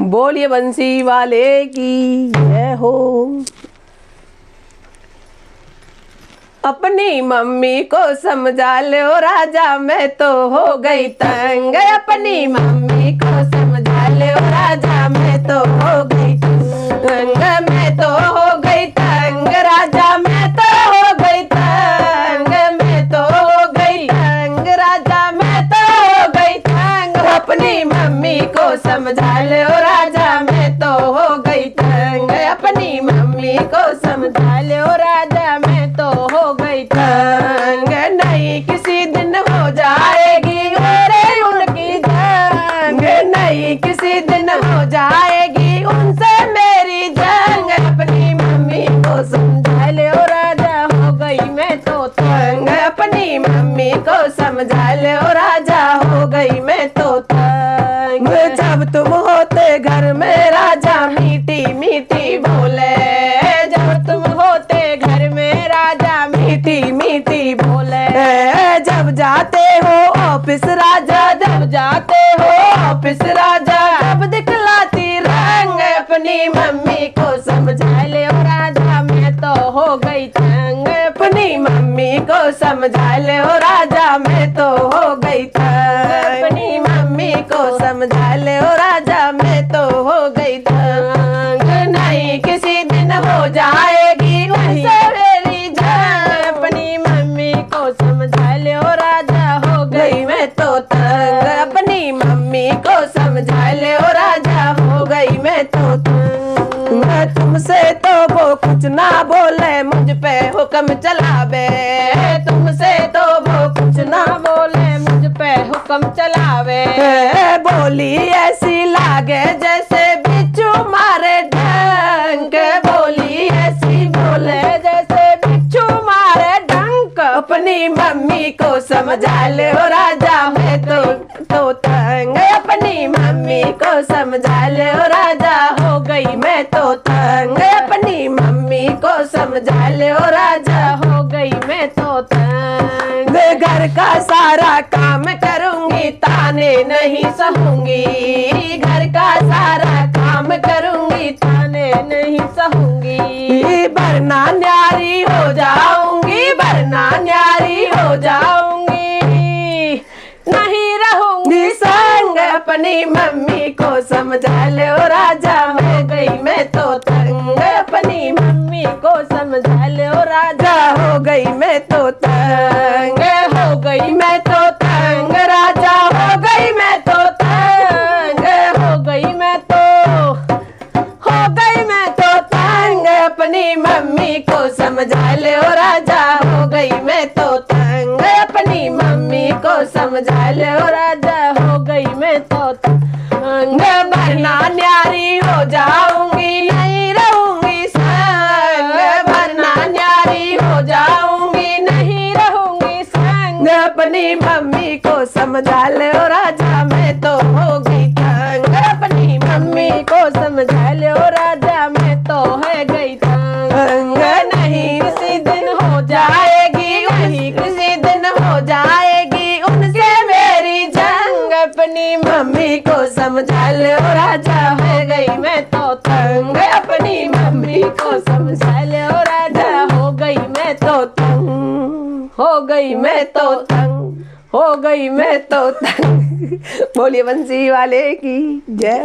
बोलिए बंसी वाले की जय हो। अपनी मम्मी को समझा लो राजा, मैं तो हो गई तंग। अपनी मम्मी को समझा लो राजा, मैं तो हो गई तंग। मैं तो हो गई तंग राजा, मैं तो हो गई तंग। मैं तो हो गई तंग राजा, मैं तो हो गई तंग। अपनी मम्मी को समझा लो राजा, मैं तो हो गई तंग। अपनी मम्मी को समझा लो राजा, मैं तो हो गई तंग। नहीं किसी दिन हो जाएगी मेरे उनकी जंग, नहीं किसी दिन हो जाएगी उनसे मेरी जंग। अपनी मम्मी को समझा लो राजा, हो गई मैं तो तंग। अपनी मम्मी को समझा लो राजा, हो गई मैं तो तंग। जब तुम होते घर में राजा, मीठी मीठी बोले। जब तुम होते घर में राजा, मीठी मीठी बोले। जब जाते हो ऑफिस राजा, जब जाते हो ऑफिस राजा, जब दिखलाती रंग। अपनी मम्मी को समझा लो राजा, मैं तो हो गई तंग। अपनी मम्मी को समझा लो राजा, मैं तो हो गई तंग। अपनी मम्मी को समझा लो राजा, मैं तो हो गई तंग। नहीं किसी दिन हो जाएगी उनसे मेरी जंग। अपनी मम्मी को समझा लो राजा, हो गई मैं तो तंग। अपनी मम्मी को समझा लो राजा, हो गई मैं तो तंग। तुमसे तो वो कुछ ना बोले, मुझ पे हुक्म चलावे। तुमसे तो वो कुछ ना बोले, मुझ पे हुक्म चलावे। बोली ऐसी लागे जैसे बिच्छू मारे डंक। बोली ऐसी बोले जैसे बिच्छू मारे डंक। अपनी मम्मी को समझा लो राजा, मैं तो तंग। अपनी मम्मी को समझा लो राजा, हो गई मैं तो तंग। अपनी मम्मी को समझा लो राजा, हो गई मैं तो तंग। घर का सारा काम करूंगी, ताने नहीं सहूंगी। घर का सारा काम करूंगी, ताने नहीं सहूंगी। वरना न्यारी हो जाऊंगी, वरना न्यारी हो जाऊंगी। नहीं रहूंगी संग। अपनी मम्मी को समझा लो राजा, हो गई मैं तो तंग। अपनी मम्मी को समझा लो राजा, हो गई मैं तो तंग। हो गई मैं तो तंग राजा, हो गई मैं तो तंग। हो गई मैं तो, हो गई मैं तो तंग। अपनी मम्मी को समझा लो राजा, हो गई मैं तो तंग। अपनी मम्मी को समझा लो राजा, हो गई मैं तो तंग। वरना न्यारी हो जाऊंगी, नहीं रहूंगी संग। वरना न्यारी हो जाऊंगी, नहीं रहूंगी संग। अपनी मम्मी को समझा लो राजा, मैं तो हो गई तंग। अपनी मम्मी को समझा लो राजा, मैं तो है गई तंग। नहीं किसी दिन हो जाएगी, नहीं किसी दिन हो जाएगी उनसे मेरी जंग। अपनी मम्मी को समझा लो राजा, हो गई मैं तो तंग। अपनी मम्मी को समझा लो राजा, हो गई मैं तो तंग। हो गई मैं तो तंग, हो गई मैं तो तंग। बोलिए बंसी वाले की जय हो।